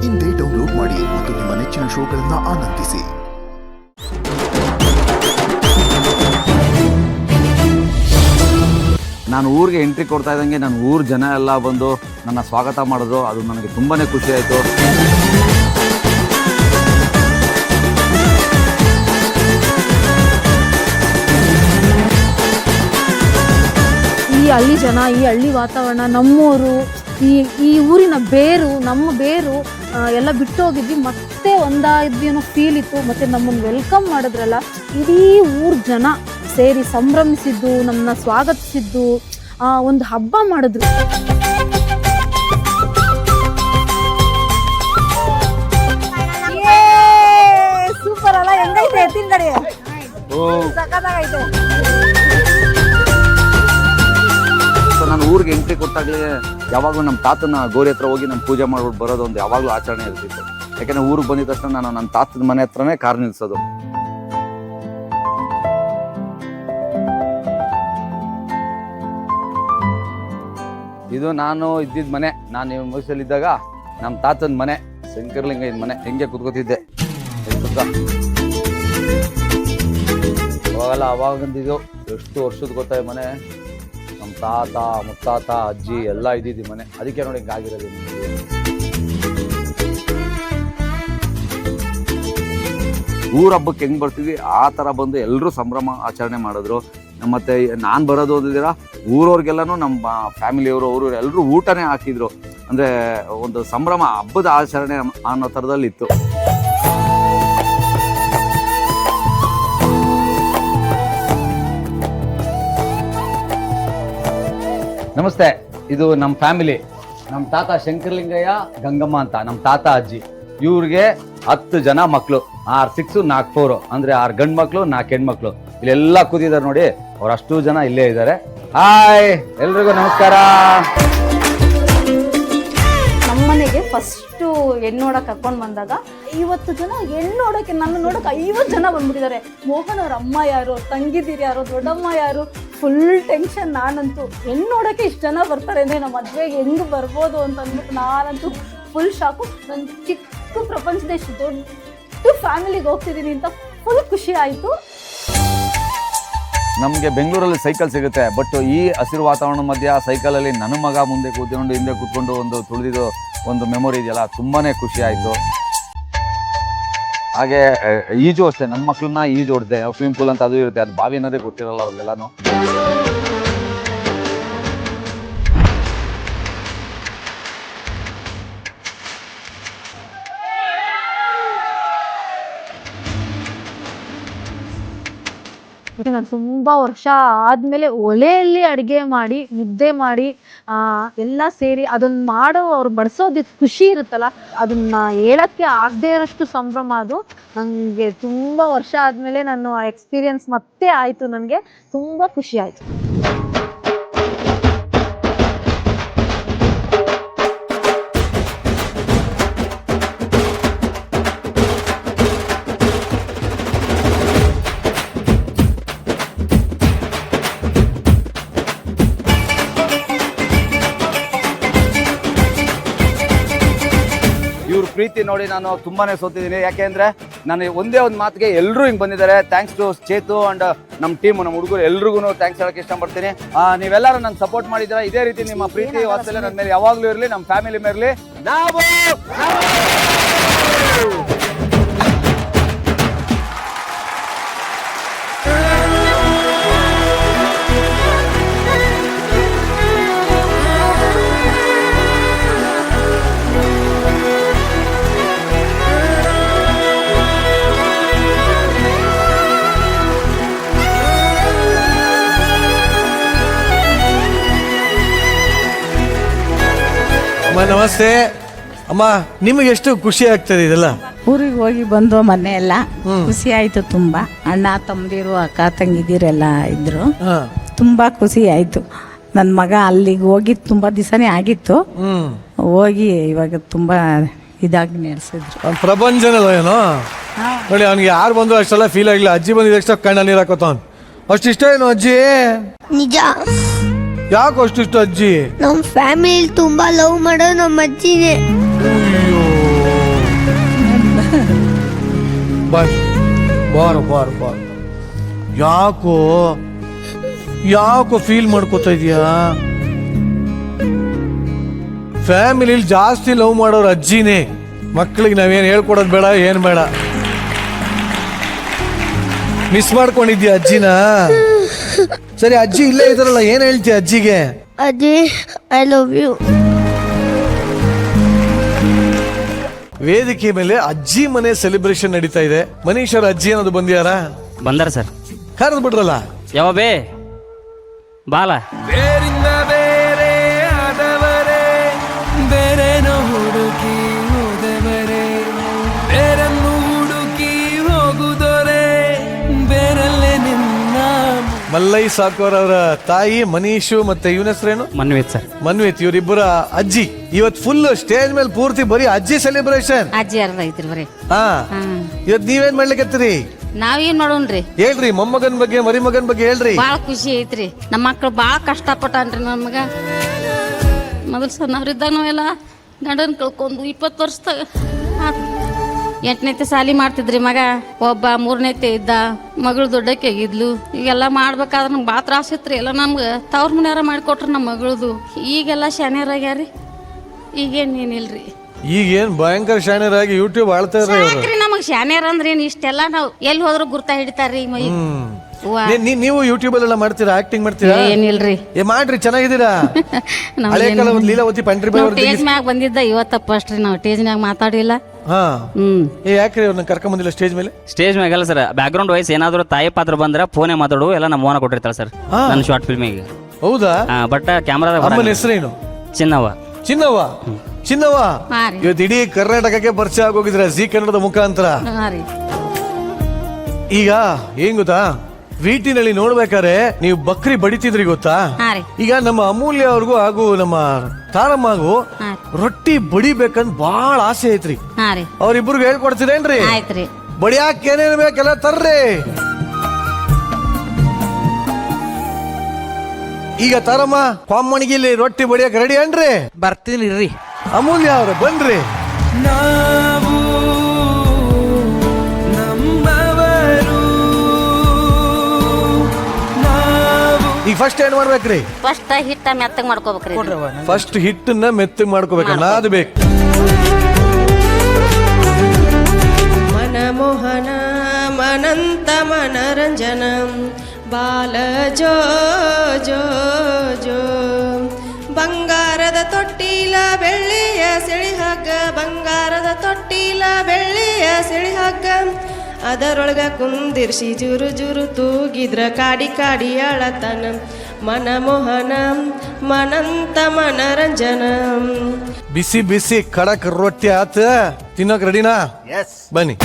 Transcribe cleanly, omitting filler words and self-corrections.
ಇಂದೇ ಡೌನ್ಲೋಡ್ ಮಾಡಿ ಮತ್ತು ನಿಮ್ಮ ನೆಚ್ಚಿನ ಶೋಗಳನ್ನು ಆನಂದಿಸಿ. ನಾನು ಊರಿಗೆ ಎಂಟ್ರಿ ಕೊಡ್ತಾ ಇದ್ದಂಗೆ ನನ್ನ ಊರ ಜನ ಎಲ್ಲ ಬಂದು ನನ್ನ ಸ್ವಾಗತ ಮಾಡಿದ್ರು. ಅದು ನನಗೆ ತುಂಬಾ ಖುಷಿ ಆಯಿತು. ಈ ಹಳ್ಳಿ ಜನ, ಈ ಹಳ್ಳಿ ವಾತಾವರಣ, ನಮ್ಮೂರು, ಈ ಊರಿನ ಬೇರು, ನಮ್ಮ ಬೇರು ಎಲ್ಲ ಬಿಟ್ಟು ಹೋಗಿದ್ವಿ, ಮತ್ತೆ ಒಂದಾದ್ವಿ ಅನ್ನೋ ಫೀಲ್ ಇತ್ತು. ಮತ್ತು ನಮ್ಮನ್ನು ವೆಲ್ಕಮ್ ಮಾಡಿದ್ರಲ್ಲ, ಇಡೀ ಊರು ಜನ ಸೇರಿ ಸಂಭ್ರಮಿಸಿದ್ದು, ನಮ್ಮನ್ನ ಸ್ವಾಗತಿಸಿದ್ದು, ಒಂದು ಹಬ್ಬ ಮಾಡಿದ್ರು. ಸೂಪರ್ ಅಲ್ಲ? ಹೆಂಗೈತೆ ಎತ್ತಿನ ಕಡೆ? ಸಖತ್ತಾಗೈತೆ. ನಾನು ಊರಿಗೆ ಎಂಟ್ರಿ ಕೊಟ್ಟಾಗಲೇ ಯಾವಾಗಲೂ ನಮ್ಮ ತಾತನ ಗೋರಿ ಹತ್ರ ಹೋಗಿ ನಾನು ಪೂಜೆ ಮಾಡ್ಬಿಟ್ಟು ಬರೋದು ಒಂದು ಯಾವಾಗಲೂ ಆಚರಣೆ ಇರ್ತಿತ್ತು. ಯಾಕೆಂದರೆ ಊರಿಗೆ ಬಂದಿದ ತಕ್ಷಣ ನಾನು ನನ್ನ ತಾತನ ಮನೆ ಹತ್ರನೇ ಕಾರ್ ನಿಲ್ಸೋದು. ಇದು ನಾನು ಇದ್ದಿದ್ದ ಮನೆ. ನಾನು ಮೈಸೂರಲ್ಲಿದ್ದಾಗ ನಮ್ಮ ತಾತನ ಮನೆ, ಶಂಕರಲಿಂಗಯ್ಯನ ಮನೆ. ಹೆಂಗೆ ಕುತ್ಕೋತಿದ್ದೆ ಅವಾಗೆಲ್ಲ. ಅವಾಗಿಂದಿದ್ದು ಎಷ್ಟು ವರ್ಷದ ಗೊತ್ತಾಯ ಮನೆ. ನಮ್ಮ ತಾತ, ಮುತ್ತಾತ, ಅಜ್ಜಿ ಎಲ್ಲ ಇದ್ದಿದ್ದು ಮನೆ. ಅದಕ್ಕೆ ನೋಡಿ ಹಿಂಗಾಗಿರೋದು. ಊರ ಹಬ್ಬಕ್ಕೆ ಹೆಂಗೆ ಬರ್ತೀವಿ ಆ ಥರ ಬಂದು ಎಲ್ಲರೂ ಸಂಭ್ರಮ ಆಚರಣೆ ಮಾಡಿದ್ರು. ಮತ್ತು ನಾನು ಬರೋದು ಓದಿದ್ದೀರ ಊರವ್ರಿಗೆಲ್ಲನೂ ನಮ್ಮ ಫ್ಯಾಮಿಲಿಯವರು ಅವರು ಎಲ್ಲರೂ ಊಟನೇ ಹಾಕಿದ್ರು. ಅಂದರೆ ಒಂದು ಸಂಭ್ರಮ, ಹಬ್ಬದ ಆಚರಣೆ ಅನ್ನೋ ಥರದಲ್ಲಿ ಇತ್ತು. ನಮಸ್ತೆ, ಇದು ನಮ್ಮ ಫ್ಯಾಮಿಲಿ. ನಮ್ಮ ತಾತ ಶಂಕರಲಿಂಗಯ್ಯ, ಗಂಗಮ್ಮ ಅಂತ ನಮ್ಮ ತಾತ ಅಜ್ಜಿ. ಇವ್ರಿಗೆ 10 ಜನ ಮಕ್ಕಳು, 6 6 4 4, ಅಂದರೆ 6 ಗಂಡು ಮಕ್ಕಳು 4 ಹೆಣ್ಮಕ್ಳು. ಇಲ್ಲೆಲ್ಲ ಕೂತಿದ್ದಾರೆ ನೋಡಿ, ಅವರಷ್ಟು ಜನ ಇಲ್ಲೇ ಇದ್ದಾರೆ. ಹಾಯ್, ಎಲ್ರಿಗೂ ನಮಸ್ಕಾರ. ನಮ್ಮನೆಗೆ ಫಸ್ಟು ಹೆಣ್ಣು ನೋಡಕ್ಕೆ ಕರ್ಕೊಂಡು ಬಂದಾಗ 50 ಜನ ಹೆಣ್ಣು ನೋಡೋಕ್ಕೆ, ನನ್ನ ನೋಡೋಕೆ 50 ಜನ ಬಂದ್ಬಿಟ್ಟಿದ್ದಾರೆ. ಮೋಹನ್ ಅವ್ರ ಅಮ್ಮ ಯಾರು, ತಂಗಿದ್ದೀರಿ ಯಾರು, ದೊಡ್ಡಮ್ಮ ಯಾರು, ಫುಲ್ ಟೆನ್ಷನ್. ನಾನಂತೂ ಹೆಣ್ಣು ನೋಡೋಕ್ಕೆ ಇಷ್ಟು ಜನ ಬರ್ತಾರೆ ಅಂದರೆ ನಮ್ಮ ಮದುವೆಗೆ ಹೆಂಗೆ ಬರ್ಬೋದು ಅಂತ ಅಂದ್ಬಿಟ್ಟು ನಾನಂತೂ ಫುಲ್ ಶಾಕು. ನನ್ನ ಚಿಕ್ಕ ಪ್ರಪಂಚದ ಇಷ್ಟು ದೊಡ್ಡ ಫ್ಯಾಮಿಲಿಗೆ ಹೋಗ್ತಿದ್ದೀನಿ ಅಂತ ಫುಲ್ ಖುಷಿ ಆಯಿತು. ನಮಗೆ ಬೆಂಗಳೂರಲ್ಲಿ ಸೈಕಲ್ ಸಿಗುತ್ತೆ, ಬಟ್ ಈ ಹಸಿರು ವಾತಾವರಣ ಮಧ್ಯ ಸೈಕಲಲ್ಲಿ ನನ್ನ ಮಗ ಮುಂದೆ ಕೂತ್ಕೊಂಡು ಹಿಂದೆ ಕೂತ್ಕೊಂಡು ಒಂದು ತುಳಿದಿದ್ದು ಒಂದು ಮೆಮೊರಿ ಇದೆಯಲ್ಲ, ತುಂಬಾ ಖುಷಿ ಆಯಿತು. ಹಾಗೆ ಈಜು ಅಷ್ಟೇ, ನನ್ನ ಮಕ್ಕಳನ್ನ ಈಜು ಹೊಡೆದೆ. ಸ್ವಿಮ್ಮಿಂಗ್ ಪೂಲ್ ಅಂತ ಅದು ಇರುತ್ತೆ, ಅದು ಬಾವಿ ಅನ್ನೋದೇ ಗೊತ್ತಿರಲ್ಲ ಅವ್ರಿಗೆಲ್ಲಾನು. ನಾನು ತುಂಬ ವರ್ಷ ಆದಮೇಲೆ ಒಲೆಯಲ್ಲಿ ಅಡುಗೆ ಮಾಡಿ, ಮುದ್ದೆ ಮಾಡಿ ಎಲ್ಲ ಸೇರಿ ಅದನ್ನು ಮಾಡೋ ಅವ್ರು ಬಡಿಸೋದು ಖುಷಿ ಇರುತ್ತಲ್ಲ, ಅದನ್ನು ಹೇಳೋಕ್ಕೆ ಆಗದೇ ಇರೋಷ್ಟು ಸಂಭ್ರಮ ಅದು. ನನಗೆ ತುಂಬ ವರ್ಷ ಆದಮೇಲೆ ನಾನು ಆ ಎಕ್ಸ್ಪೀರಿಯನ್ಸ್ ಮತ್ತೆ ಆಯಿತು. ನನಗೆ ತುಂಬ ಖುಷಿ ಆಯಿತು. ಇವ್ರ ಪ್ರೀತಿ ನೋಡಿ ನಾನು ತುಂಬಾನೇ ಸೋತಿದ್ದೀನಿ. ಯಾಕೆಂದ್ರೆ ನಾನು ಒಂದೇ ಒಂದು ಮಾತಿಗೆ ಎಲ್ಲರೂ ಹಿಂಗೆ ಬಂದಿದ್ದಾರೆ. ಥ್ಯಾಂಕ್ಸ್ ಟು ಚೇತು ಅಂಡ್ ನಮ್ಮ ಟೀಮ್, ನಮ್ಮ ಹುಡುಗರು ಎಲ್ರಿಗೂ ಥ್ಯಾಂಕ್ಸ್ ಹೇಳಕ್ಕೆ ಇಷ್ಟಪಡ್ತೀನಿ. ನೀವೆಲ್ಲರೂ ನನ್ನ ಸಪೋರ್ಟ್ ಮಾಡಿದ್ದೀರಾ. ಇದೇ ರೀತಿ ನಿಮ್ಮ ಪ್ರೀತಿ ವಾತ್ಸಲ್ಯ ನನ್ನ ಮೇಲೆ ಯಾವಾಗಲೂ ಇರಲಿ, ನಮ್ಮ ಫ್ಯಾಮಿಲಿ ಮೇಲೆ ನಾವು ಅಮ್ಮ ನಮಸ್ತೆ. ಅಮ್ಮ, ನಿಮಗೆ ಎಷ್ಟು ಖುಷಿ ಆಗ್ತದೆ ಇದೆಲ್ಲ? ಊರಿಗೆ ಹೋಗಿ ಬಂದು ಮನೆ ಎಲ್ಲ ಖುಷಿ ಆಯ್ತು. ತುಂಬಾ ಅಣ್ಣ ತಮ್ಮದಿರು, ಅಕ್ಕ ತಂಗಿದಿರೆಲ್ಲ ಇದ್ರು. ತುಂಬಾ ಖುಷಿ ಆಯ್ತು. ನನ್ನ ಮಗ ಅಲ್ಲಿಗೆ ಹೋಗಿ ತುಂಬಾ ದಿವಸನೇ ಆಗಿತ್ತು. ಹೋಗಿ ಇವಾಗ ತುಂಬಾ ಇದಾಗಿ ನಡೆಸಿದ್ರು. ಪ್ರಪಂಚನಲ್ಲ ಏನೋ ನೋಡಿ, ಅವ್ನಿಗೆ ಯಾರು ಬಂದ್ರು ಅಷ್ಟೆಲ್ಲ ಫೀಲ್ ಆಗಿಲ್ಲ. ಅಜ್ಜಿ ಬಂದಿದ ತಕ್ಷಣ ಕಣ್ಣ ನೀರು ಹಾಕೋತಾವ್. ಅಷ್ಟು ಇಷ್ಟ ಏನು ಅಜ್ಜಿ? ನಿಜ. ಯಾಕೆ ಅಷ್ಟಿಷ್ಟು ಅಜ್ಜಿ? ನಮ್ಮ ಫ್ಯಾಮಿಲಿ ತುಂಬಾ ಲವ್ ಮಾಡೋ ನಮ್ಮ ಅಜ್ಜಿನೇ. ಅಯ್ಯೋ ಬಾರ ಬಾರ ಬಾರ. ಯಾಕೋ ಫೀಲ್ ಮಾಡ್ಕೋತಾ ಇದೀಯಾ? ಫ್ಯಾಮಿಲಿಲಿ ಜಾಸ್ತಿ ಲವ್ ಮಾಡೋರು ಅಜ್ಜಿನೇ. ಮಕ್ಕಳಿಗೆ ನಾವೇನು ಹೇಳ್ಕೊಡೋದು ಬೇಡ, ಏನು ಬೇಡ. ಮಿಸ್ ಮಾಡ್ಕೊಂಡಿದ್ಯಾ ಅಜ್ಜಿನ? ಸರಿ, ಅಜ್ಜಿ ಇಲ್ಲೇ ಇದಾರಲ್ಲ, ಏನ್ ಹೇಳ್ತೀಯ ಅಜ್ಜಿಗೆ? ಅಜ್ಜಿ ಐ ಲವ್ ಯು. ವೇದಿಕೆ ಮೇಲೆ ಅಜ್ಜಿ ಮನೆ ಸೆಲೆಬ್ರೇಷನ್ ನಡೀತಾ ಇದೆ. ಮನೀಶ್ ಅವ್ರ ಅಜ್ಜಿ ಅನ್ನೋದು ಬಂದ್ಯಾರ? ಬಂದಾರ ಸರ್. ಕರೆದು ಬಿಡ್ರಲ್ಲ. ಯಾವ ಬೇ ಬಾಲ ಬೇರಿಂದ ಬೇರೆ ಆದವರೇ, ಬೇರೆನೋ ಹುಡುಕಿ ಹೋದವರೇ, ಬೇರನ್ನು ಹುಡುಕಿ ಹೋಗುದೊರೆ, ಬೇರಲ್ಲೇ ನಿನ್ನ. ಮಲ್ಲೈ ಸಾಕೋರ್ ಅವರ ತಾಯಿ ಮನೀಶು ಮತ್ತೆ ಇವನ ಹೆಸರೇನು? ಮನ್ವಿತ್ ಸರ್. ಮನ್ವಿತ್, ಇವರಿಬ್ಬರ ಅಜ್ಜಿ. ಇವತ್ ಫುಲ್ ಸ್ಟೇಜ್ ಮೇಲೆ ಪೂರ್ತಿ ಬರೀ ಅಜ್ಜಿ ಸೆಲೆಬ್ರೇಷನ್. ಅಜ್ಜಿ ಅರ್ಧ ಐತ್ರಿ ಬರೀ. ಹಾ, ಇವತ್ ನೀವೇನ್ ಮಾಡ್ಲಿಕ್ಕತ್ತೀರಿ? ನಾವೇನ್ ಮಾಡೋಣ್ರಿ? ಹೇಳ್ರಿ, ಮೊಮ್ಮಗನ್ ಬಗ್ಗೆ ಮರಿಮಗನ್ ಬಗ್ಗೆ ಹೇಳ್ರಿ. ಬಾಳ ಖುಷಿ ಐತ್ರಿ. ನಮ್ಮ ಮಕ್ಳು ಬಾಳ ಕಷ್ಟಪಟ್ಟನ್ರಿ. ನಮಗ ಮೊದಲು ಸಣ್ಣವ್ರಿದ್ದಾಗ ನಾವೆಲ್ಲ ಗಂಡನ್ ಕಳ್ಕೊಂಡು 20 ವರ್ಷದಾಗ 8ನೇತೆ ಸಾಲಿ ಮಾಡ್ತಿದ್ರಿ ಮಗ. ಒಬ್ಬ 3ನೇತೆ ಇದ್ದ, ಮಗಳು ದೊಡ್ಡಕ್ಕೆ ಆಗಿದ್ಲು. ಈಗೆಲ್ಲ ಮಾಡ್ಬೇಕಾದ್ರೆ ನಮ್ಗೆ ಭಾಳ ತ್ರಾಸ ಇತ್ರಿ. ಎಲ್ಲ ನಮ್ಗೆ ತವ್ರ ಮನ್ಯಾರ ಮಾಡಿಕೊಟ್ರಿ ನಮ್ಮ ಮಗಳದು. ಈಗೆಲ್ಲ ಶಾನ್ಯರಾಗ್ಯಾರಿ. ಈಗೇನಿಲ್ರಿ. ಈಗೇನ್ ಭಯಂಕರ ಶಾಣ್ಯರಾಗಿ ಯೂಟ್ಯೂಬ್ ಆಳ್ತಾ ಇರ್ರಿ ಅವರು. ಯಾಕ್ರಿ ನಮಗ್ ಶಾನ್ಯರ್ ಅಂದ್ರೆ ಏನ್ ಇಷ್ಟೆಲ್ಲ ನಾವು ಎಲ್ಲಿ ಹೋದ್ರು ಗುರ್ತಾ ಹಿಡಿತಾರ್ರಿ ಮೈ. ನೀವು ಯೂಟ್ಯೂಬ್ ಅಲ್ಲೆಲ್ಲ ಮಾಡ್ತೀರಾ? ಆಕ್ಟಿಂಗ್ ಮಾಡ್ತೀರಾ? ಏನಿಲ್ರಿ. ಮಾಡ್ರಿ, ಚೆನ್ನಾಗಿದ್ದೀರಾ. ಹಳೆ ಕಾಲ ಒಂದು ಲೀಲಾವತಿ ಪಂಡ್ರಿ ಸ್ಟೇಜ್ ಮ್ಯಾಗ ಬಂದಿದ್ದ ಇವತ್ತ ಫಸ್ಟ್ ರೀ. ನಾವು ಸ್ಟೇಜ್ ಮ್ಯಾಗ ಮಾತಾಡಿಲ್ಲ. ಹಾ, ಯಾಕ್ರಿ ಅವ್ರನ್ನ ಕರ್ಕೊಂಡ್ ಬಂದಿಲ್ಲ ಸ್ಟೇಜ್ ಮೇಲೆ? ಸ್ಟೇಜ್ ಮ್ಯಾಗಲ್ಲ ಸರ್, ಬ್ಯಾಕ್ ಗ್ರೌಂಡ್ ವಾಯ್ಸ್ ಏನಾದ್ರು ತಾಯಿ ಪಾತ್ರ ಬಂದ್ರೆ ಫೋನೇ ಮಾತಾಡು ಎಲ್ಲ ನಮ್ಮ ಮೋನ ಕೊಟ್ಟಿರ್ತಾಳೆ ಸರ್ ನನ್ನ ಶಾರ್ಟ್ ಫಿಲ್ಮಿಗೆ. ಹೌದಾ? ಬಟ್ ಕ್ಯಾಮ್ರಾದ ಅಮ್ಮನ ಹೆಸರೇನು? ಚಿನ್ನವ್ವ. ಚಿನ್ನವ್ವ. ಚಿನ್ನವ್ವ ಹಾ ರೀ. ಇವತ್ತು ಇಡೀ ಕರ್ನಾಟಕಕ್ಕೆ ಪರಿಚಯ ಆಗೋಗಿದ್ರ ಜಿ ಕನ್ನಡದ ಮುಖಾಂತರ. ಹಾ ರೀ. ಈಗ ಏನ್ ಗೊತ್ತಾ, ವೀಟಿನಲ್ಲಿ ನೋಡ್ಬೇಕಾದ್ರೆ ನೀವು ಬಕ್ರಿ ಬಡಿತಿದ್ರಿ ಗೊತ್ತಾ? ಹಾ ರೀ. ಈಗ ನಮ್ಮ ಅಮೂಲ್ಯ ಅವ್ರಿಗೂ ಹಾಗೂ ನಮ್ಮ ತಾರಮ್ಮಗೂ ಹಾ. ರೊಟ್ಟಿ ಬಡಿಬೇಕಂತ ಬಾಳ ಆಸೆ ಐತ್ರಿ. ಹಾ ರೀ. ಅವ್ರಿಬ್ರಿಗೂ ಹೇಳ್ಕೊಡ್ತೀರೇನ್ರಿ? ಆಯ್ತ್ರಿ. ಬಡಿಯಾಕ ಏನೇನ್ ಬೇಕೆಲ್ಲ ತರ್ರಿ. ಈಗ ತಾರಮ್ಮ ಪಾಮಣಿಗಿಲಿ ರೊಟ್ಟಿ ಬಡಿಯಕ್ ರೆಡಿ ಏನ್ರಿ? ಬರ್ತೀನಿ ರೀ. ಅಮೂಲ್ಯ ಅವ್ರ ಬನ್ರಿ. ನಾವು ನಮ್ಮವರು, ನಾವು ಈಗ ಫಸ್ಟ್ ಏನ್ ಮಾಡ್ಬೇಕ್ರಿ? ಫಸ್ಟ್ ಹಿಟ್ಟ ಮೆತ್ತಗ್ ಮಾಡ್ಕೋಬೇಕ್ರಿ. ಫಸ್ಟ್ ಹಿಟ್ಟನ್ನ ಮೆತ್ತಗ್ ಮಾಡ್ಕೋಬೇಕು. ನಾದ್ ಬೇಕು. ಮನಮೋಹನ ಮನಂತ ಮನರಂಜನ ಬಾಲ ಜೋ ಜೋ ಜೋ. ಬಂಗಾರದ ತೊಟ್ಟಿಲ ಬೆಳ್ಳಿಯ ಸೆಳಿಹಗ್ಗ, ಬಂಗಾರದ ತೊಟ್ಟಿಲ ಬೆಳ್ಳಿಯ ಸೆಳಿಹಗ್ಗ, ಅದರೊಳಗ ಕುಂದಿರ್ಸಿ ಜುರು ಜುರು ತೂಗಿದ್ರ ಕಾಡಿ ಕಾಡಿ ಅಳತನ. ಮನಮೋಹನ ಮನಂತ ಮನರಂಜನ. ಬಿಸಿ ಬಿಸಿ ಖಡಕ್ ರೊಟ್ಟಿ ಆತ, ತಿನ್ನೋಕ್ ರೆಡಿನಾ? ಬನ್ನಿ.